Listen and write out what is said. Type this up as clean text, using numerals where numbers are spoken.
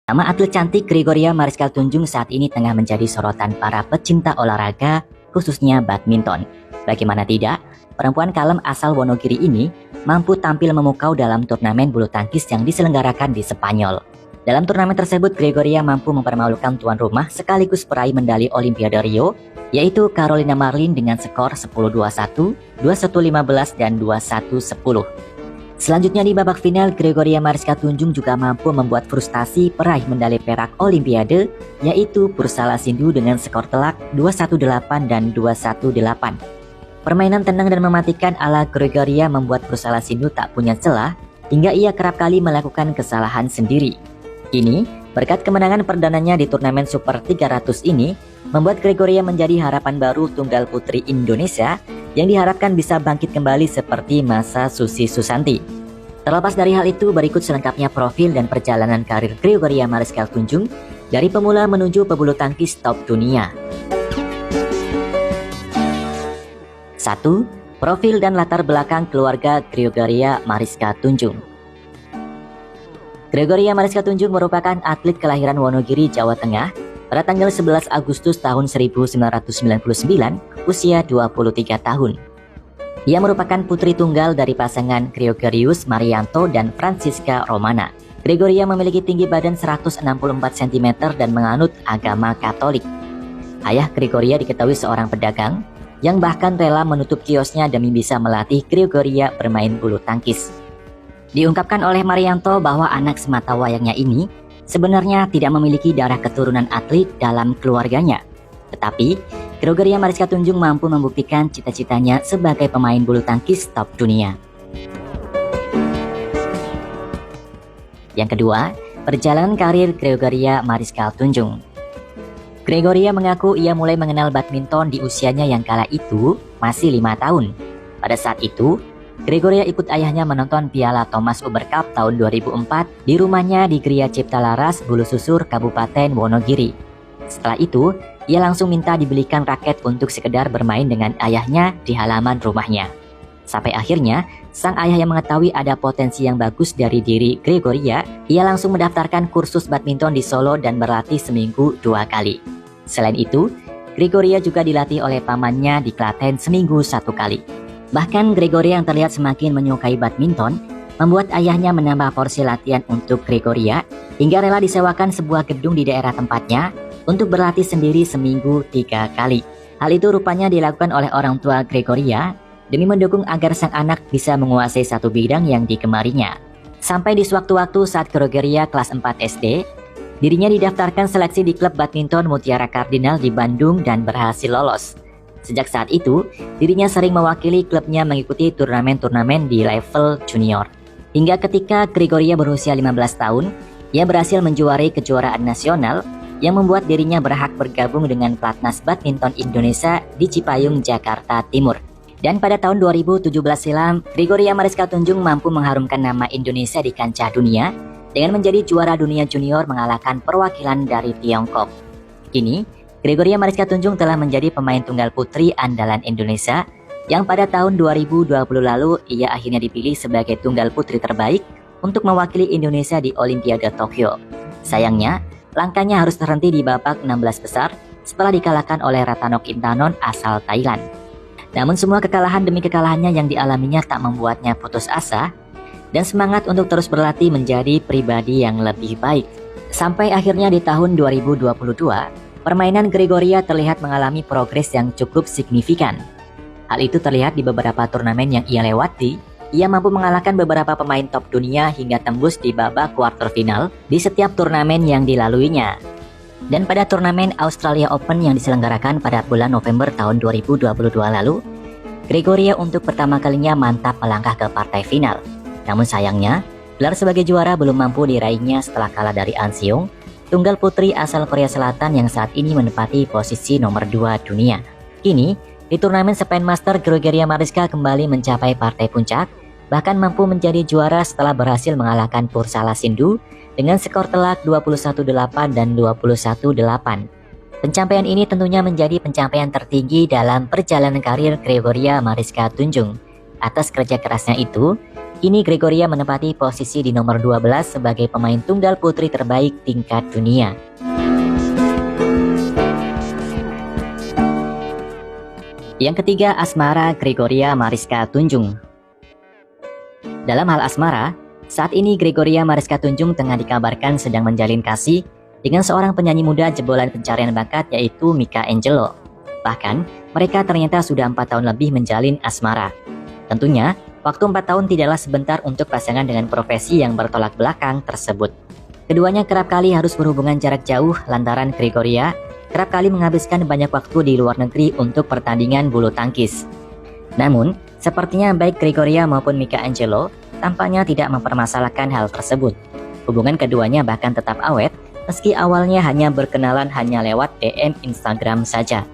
Nama atlet cantik Gregoria Mariska Tunjung saat ini tengah menjadi sorotan para pecinta olahraga, khususnya badminton. Bagaimana tidak, perempuan kalem asal Wonogiri ini mampu tampil memukau dalam turnamen bulu tangkis yang diselenggarakan di Spanyol. Dalam turnamen tersebut, Gregoria mampu mempermalukan tuan rumah sekaligus peraih medali Olimpiade Rio, yaitu Carolina Marin dengan skor 10-21, 21-15, dan 21-10. Selanjutnya di babak final, Gregoria Mariska Tunjung juga mampu membuat frustasi peraih medali perak Olimpiade, yaitu Pursala Sindhu dengan skor telak 21-8 dan 21-8. Permainan tenang dan mematikan ala Gregoria membuat Pursala Sindhu tak punya celah, hingga ia kerap kali melakukan kesalahan sendiri. Kini, berkat kemenangan perdananya di turnamen Super 300 ini, membuat Gregoria menjadi harapan baru tunggal putri Indonesia yang diharapkan bisa bangkit kembali seperti masa Susi Susanti. Terlepas dari hal itu, berikut selengkapnya profil dan perjalanan karir Gregoria Mariska Tunjung dari pemula menuju pebulu tangkis top dunia. 1. Profil dan latar belakang keluarga Gregoria Mariska Tunjung. Gregoria Mariska Tunjung merupakan atlet kelahiran Wonogiri, Jawa Tengah pada tanggal 11 Agustus tahun 1999, usia 23 tahun. Ia merupakan putri tunggal dari pasangan Gregorius Marianto dan Francisca Romana. Gregoria memiliki tinggi badan 164 cm dan menganut agama Katolik. Ayah Gregoria diketahui seorang pedagang yang bahkan rela menutup kiosnya demi bisa melatih Gregoria bermain bulu tangkis. Diungkapkan oleh Marianto bahwa anak sematawayangnya ini sebenarnya tidak memiliki darah keturunan atlet dalam keluarganya. Tetapi, Gregoria Mariska Tunjung mampu membuktikan cita-citanya sebagai pemain bulu tangkis top dunia. Yang kedua, perjalanan karir Gregoria Mariska Tunjung. Gregoria mengaku ia mulai mengenal badminton di usianya yang kala itu masih 5 tahun. Pada saat itu, Gregoria ikut ayahnya menonton Piala Thomas Uber Cup tahun 2004 di rumahnya di Gria Cipta Laras, Bulu Susur, Kabupaten Wonogiri. Setelah itu, ia langsung minta dibelikan raket untuk sekedar bermain dengan ayahnya di halaman rumahnya. Sampai akhirnya, sang ayah yang mengetahui ada potensi yang bagus dari diri Gregoria, ia langsung mendaftarkan kursus badminton di Solo dan berlatih seminggu 2 kali. Selain itu, Gregoria juga dilatih oleh pamannya di Klaten seminggu 1 kali. Bahkan Gregoria yang terlihat semakin menyukai badminton, membuat ayahnya menambah porsi latihan untuk Gregoria hingga rela disewakan sebuah gedung di daerah tempatnya untuk berlatih sendiri seminggu 3 kali. Hal itu rupanya dilakukan oleh orang tua Gregoria demi mendukung agar sang anak bisa menguasai satu bidang yang digemarinya. Sampai di sewaktu-waktu saat Gregoria kelas 4 SD, dirinya didaftarkan seleksi di klub badminton Mutiara Kardinal di Bandung dan berhasil lolos. Sejak saat itu, dirinya sering mewakili klubnya mengikuti turnamen-turnamen di level junior. Hingga ketika Gregoria berusia 15 tahun, ia berhasil menjuarai kejuaraan nasional yang membuat dirinya berhak bergabung dengan Platnas Badminton Indonesia di Cipayung, Jakarta Timur. Dan pada tahun 2017 silam, Gregoria Mariska Tunjung mampu mengharumkan nama Indonesia di kancah dunia dengan menjadi juara dunia junior mengalahkan perwakilan dari Tiongkok. Kini, Gregoria Mariska Tunjung telah menjadi pemain tunggal putri andalan Indonesia yang pada tahun 2020 lalu ia akhirnya dipilih sebagai tunggal putri terbaik untuk mewakili Indonesia di Olimpiade Tokyo. Sayangnya, langkahnya harus terhenti di babak 16 besar setelah dikalahkan oleh Rattanok Intanon asal Thailand. Namun semua kekalahan demi kekalahannya yang dialaminya tak membuatnya putus asa dan semangat untuk terus berlatih menjadi pribadi yang lebih baik. Sampai akhirnya di tahun 2022, permainan Gregoria terlihat mengalami progres yang cukup signifikan. Hal itu terlihat di beberapa turnamen yang ia lewati. Ia mampu mengalahkan beberapa pemain top dunia hingga tembus di babak quarter final di setiap turnamen yang dilaluinya. Dan pada turnamen Australia Open yang diselenggarakan pada bulan November tahun 2022 lalu, Gregoria untuk pertama kalinya mantap melangkah ke partai final. Namun sayangnya, gelar sebagai juara belum mampu diraihnya setelah kalah dari An Seong, tunggal putri asal Korea Selatan yang saat ini menempati posisi nomor 2 dunia. Kini, di turnamen Japan Master, Gregoria Mariska kembali mencapai partai puncak, bahkan mampu menjadi juara setelah berhasil mengalahkan Pursala Sindhu dengan skor telak 21-8 dan 21-8. Pencapaian ini tentunya menjadi pencapaian tertinggi dalam perjalanan karir Gregoria Mariska Tunjung. Atas kerja kerasnya itu, Kini Gregoria menempati posisi di nomor 12 sebagai pemain tunggal putri terbaik tingkat dunia. Yang ketiga, asmara Gregoria Mariska Tunjung. Dalam hal asmara, saat ini Gregoria Mariska Tunjung tengah dikabarkan sedang menjalin kasih dengan seorang penyanyi muda jebolan pencarian bakat yaitu Mika Angelo. Bahkan, mereka ternyata sudah 4 tahun lebih menjalin asmara. Tentunya, waktu 4 tahun tidaklah sebentar untuk pasangan dengan profesi yang bertolak belakang tersebut. Keduanya kerap kali harus berhubungan jarak jauh lantaran Gregoria kerap kali menghabiskan banyak waktu di luar negeri untuk pertandingan bulu tangkis. Namun, sepertinya baik Gregoria maupun Mika Angelo tampaknya tidak mempermasalahkan hal tersebut. Hubungan keduanya bahkan tetap awet meski awalnya hanya berkenalan hanya lewat DM Instagram saja.